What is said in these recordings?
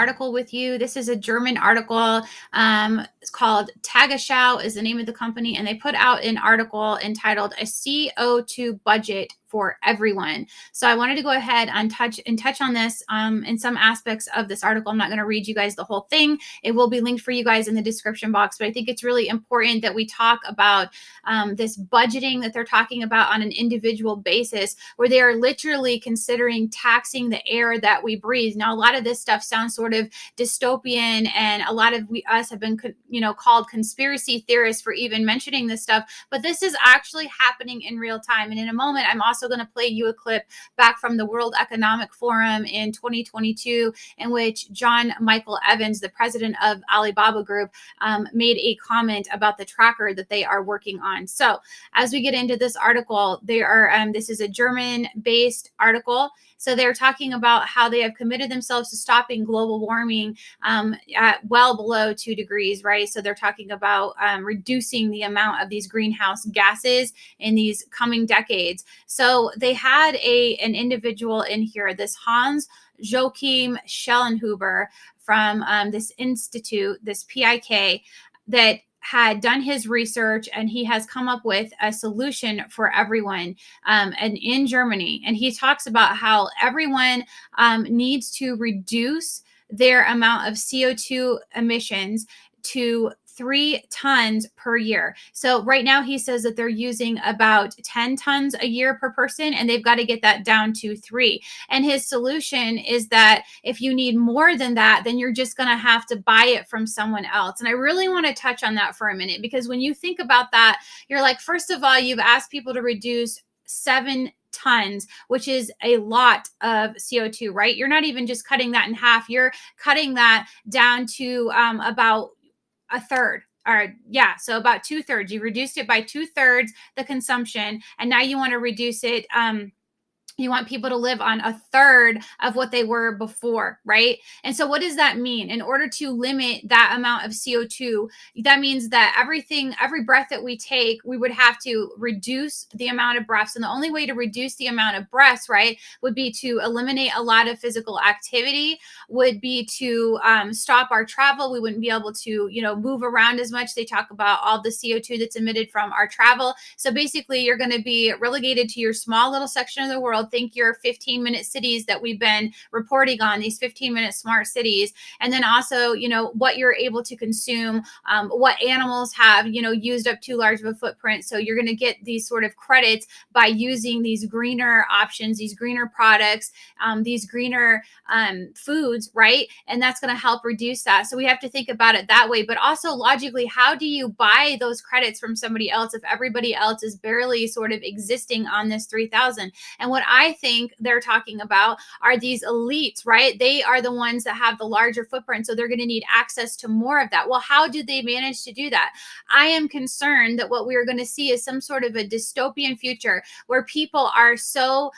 article with you. This is a German article. It's called Tagesschau is the name of the company, and they put out an article entitled "A CO2 Budget for Everyone." So I wanted to go ahead and touch on this in some aspects of this article. I'm not going to read you guys the whole thing. It will be linked for you guys in the description box, but I think it's really important that we talk about this budgeting that they're talking about on an individual basis, where they are literally considering taxing the air that we breathe. Now, a lot of this stuff sounds sort of dystopian, and a lot of us have been, called conspiracy theorists for even mentioning this stuff, but this is actually happening in real time. And in a moment, I'm also going to play you a clip back from the World Economic Forum in 2022, in which John Michael Evans, the president of Alibaba Group, made a comment about the tracker that they are working on. So as we get into this article, this is a German-based article. So they're talking about how they have committed themselves to stopping global warming at well below 2 degrees, right? So they're talking about reducing the amount of these greenhouse gases in these coming decades. So they had an individual in here, this Hans Joachim Schenllnhuber from this institute, this PIK, that had done his research, and he has come up with a solution for everyone and in Germany. And he talks about how everyone needs to reduce their amount of CO2 emissions to 3 tons per year. So right now he says that they're using about 10 tons a year per person, and they've got to get that down to 3. And his solution is that if you need more than that, then you're just going to have to buy it from someone else. And I really want to touch on that for a minute, because when you think about that, you're like, first of all, you've asked people to reduce 7 tons, which is a lot of CO2, right? You're not even just cutting that in half. You're cutting that down to about a third. So about 2/3. You reduced it by 2/3 the consumption, and now you want to reduce it. You want people to live on a third of what they were before, right? And so what does that mean? In order to limit that amount of CO2, that means that every breath that we take, we would have to reduce the amount of breaths. And the only way to reduce the amount of breaths, right, would be to eliminate a lot of physical activity, would be to stop our travel. We wouldn't be able to, move around as much. They talk about all the CO2 that's emitted from our travel. So basically, you're going to be relegated to your small little section of the world. Think your 15-minute cities that we've been reporting on, these 15-minute smart cities. And then also, what you're able to consume, what animals have, used up too large of a footprint. So you're going to get these sort of credits by using these greener options, these greener products, these greener foods, right? And that's going to help reduce that. So we have to think about it that way. But also logically, how do you buy those credits from somebody else if everybody else is barely sort of existing on this 3,000? And what I think they're talking about are these elites, right? They are the ones that have the larger footprint, so they're going to need access to more of that. Well, how do they manage to do that? I am concerned that what we are going to see is some sort of a dystopian future where people are so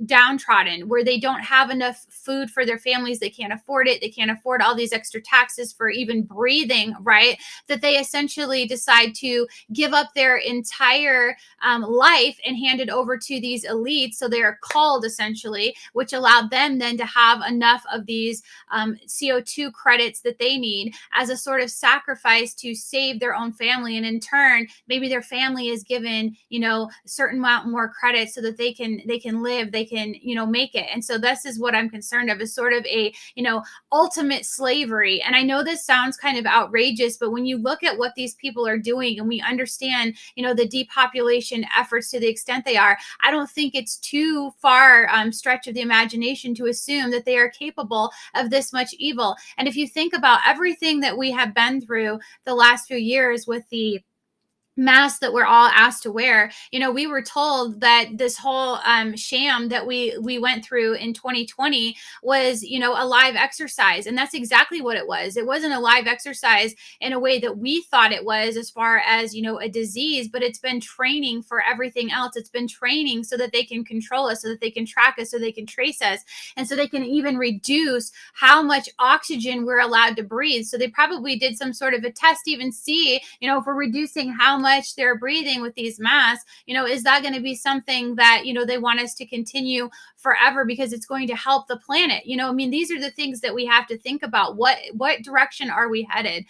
downtrodden, where they don't have enough food for their families. They can't afford it. They can't afford all these extra taxes for even breathing, right? That they essentially decide to give up their entire life and hand it over to these elites. So they're called essentially, which allowed them then to have enough of these CO2 credits that they need as a sort of sacrifice to save their own family. And in turn, maybe their family is given, a certain amount more credits so that they can live, they can, make it. And so this is what I'm concerned of, is sort of a, ultimate slavery. And I know this sounds kind of outrageous, but when you look at what these people are doing and we understand, the depopulation efforts to the extent they are, I don't think it's too far stretch of the imagination to assume that they are capable of this much evil. And if you think about everything that we have been through the last few years with the masks that we're all asked to wear, we were told that this whole sham that we went through in 2020 was, a live exercise. And that's exactly what it was. It wasn't a live exercise in a way that we thought it was, as far as, a disease, but it's been training for everything else. It's been training so that they can control us, so that they can track us, so they can trace us, and so they can even reduce how much oxygen we're allowed to breathe. So they probably did some sort of a test to even see, if we're reducing how much they're breathing with these masks, is that going to be something that, they want us to continue forever because it's going to help the planet? These are the things that we have to think about. What direction are we headed?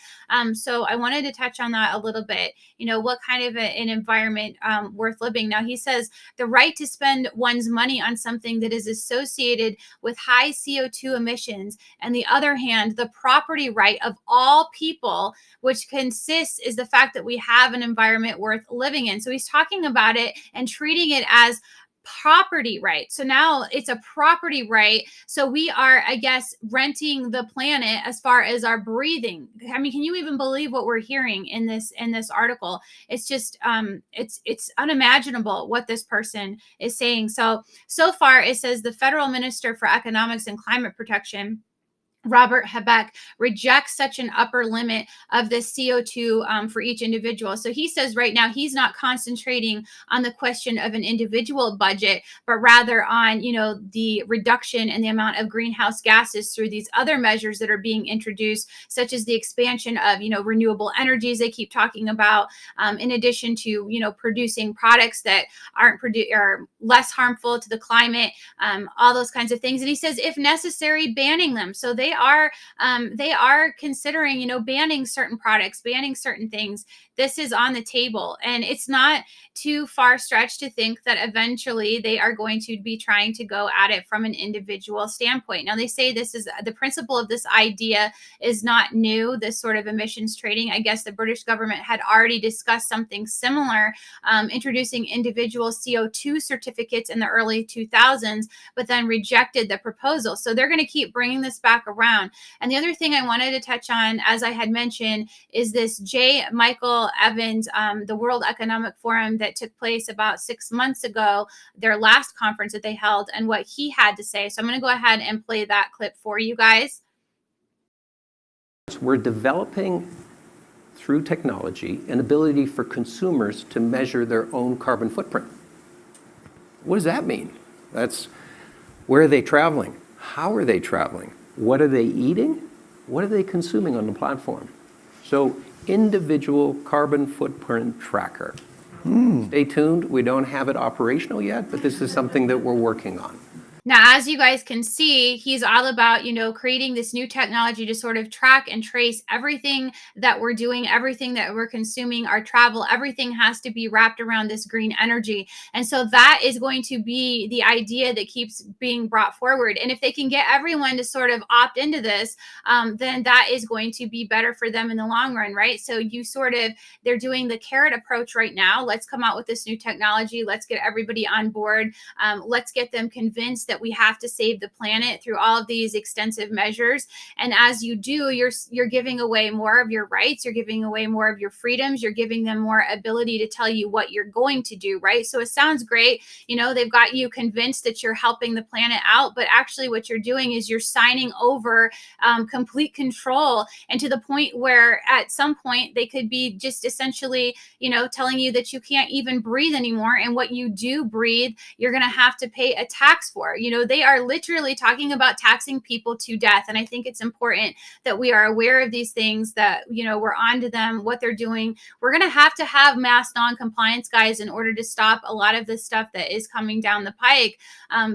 So I wanted to touch on that a little bit. What kind of an environment worth living? Now, he says the right to spend one's money on something that is associated with high CO2 emissions, and the other hand, the property right of all people, which consists is the fact that we have an environment worth living in. So he's talking about it and treating it as property right. So now it's a property right. So we are, I guess, renting the planet as far as our breathing. Can you even believe what we're hearing in this article? It's just it's unimaginable what this person is saying. So far it says the federal minister for economics and climate protection, Robert Habeck, rejects such an upper limit of the CO2 for each individual. So he says right now he's not concentrating on the question of an individual budget, but rather on, the reduction in the amount of greenhouse gases through these other measures that are being introduced, such as the expansion of, renewable energies they keep talking about, in addition to, producing products that are less harmful to the climate, all those kinds of things. And he says, if necessary, banning them. So they are considering, banning certain products, banning certain things. This is on the table, and it's not too far stretched to think that eventually they are going to be trying to go at it from an individual standpoint. Now, they say this is the principle of this idea is not new, this sort of emissions trading. I guess the British government had already discussed something similar, introducing individual CO2 certificates in the early 2000s, but then rejected the proposal. So they're going to keep bringing this back around. And the other thing I wanted to touch on, as I had mentioned, is this J. Michael Evans, the World Economic Forum that took place about 6 months ago, their last conference that they held, and what he had to say. So I'm going to go ahead and play that clip for you guys. We're developing through technology an ability for consumers to measure their own carbon footprint. What does that mean? That's where are they traveling? How are they traveling? What are they eating? What are they consuming on the platform? So individual carbon footprint tracker. Stay tuned. We don't have it operational yet, but this is something that we're working on. Now, as you guys can see, he's all about, creating this new technology to sort of track and trace everything that we're doing, everything that we're consuming, our travel, everything has to be wrapped around this green energy. And so that is going to be the idea that keeps being brought forward. And if they can get everyone to sort of opt into this, then that is going to be better for them in the long run, right? So they're doing the carrot approach right now. Let's come out with this new technology. Let's get everybody on board. Let's get them convinced that we have to save the planet through all of these extensive measures. And as you do, you're giving away more of your rights, you're giving away more of your freedoms, you're giving them more ability to tell you what you're going to do, right? So it sounds great, they've got you convinced that you're helping the planet out, but actually what you're doing is you're signing over complete control, and to the point where at some point they could be just essentially, telling you that you can't even breathe anymore, and what you do breathe, you're going to have to pay a tax for. They are literally talking about taxing people to death. And I think it's important that we are aware of these things, that, we're onto them, what they're doing. We're going to have mass non-compliance, guys, in order to stop a lot of this stuff that is coming down the pike.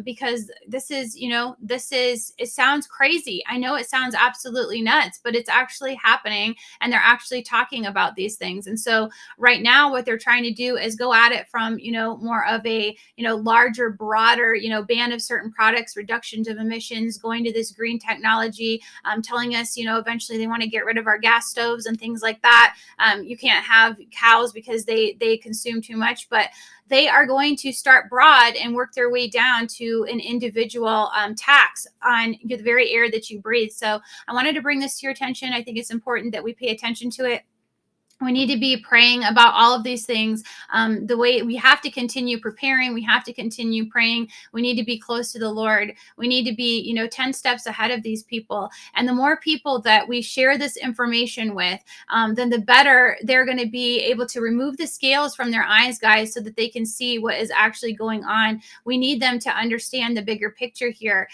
Because it sounds crazy. I know it sounds absolutely nuts, but it's actually happening, and they're actually talking about these things. And so right now, what they're trying to do is go at it from, more of a, larger, broader, ban of certain products, reductions of emissions, going to this green technology, telling us, eventually they want to get rid of our gas stoves and things like that. You can't have cows because they consume too much, but they are going to start broad and work their way down to an individual tax on the very air that you breathe. So I wanted to bring this to your attention. I think it's important that we pay attention to it. We need to be praying about all of these things. The way we have to continue preparing, we have to continue praying. We need to be close to the Lord. We need to be, 10 steps ahead of these people. And the more people that we share this information with, then the better they're going to be able to remove the scales from their eyes, guys, so that they can see what is actually going on. We need them to understand the bigger picture here.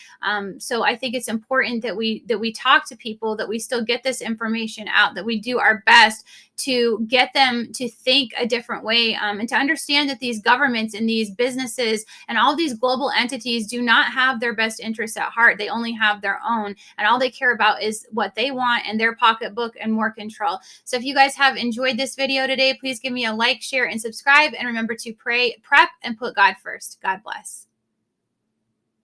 So I think it's important that we talk to people, that we still get this information out, that we do our best to get them to think a different way, and to understand that these governments and these businesses and all these global entities do not have their best interests at heart. They only have their own, and all they care about is what they want and their pocketbook and more control. So if you guys have enjoyed this video today, please give me a like, share, and subscribe. And remember to pray, prep, and put God first. God bless.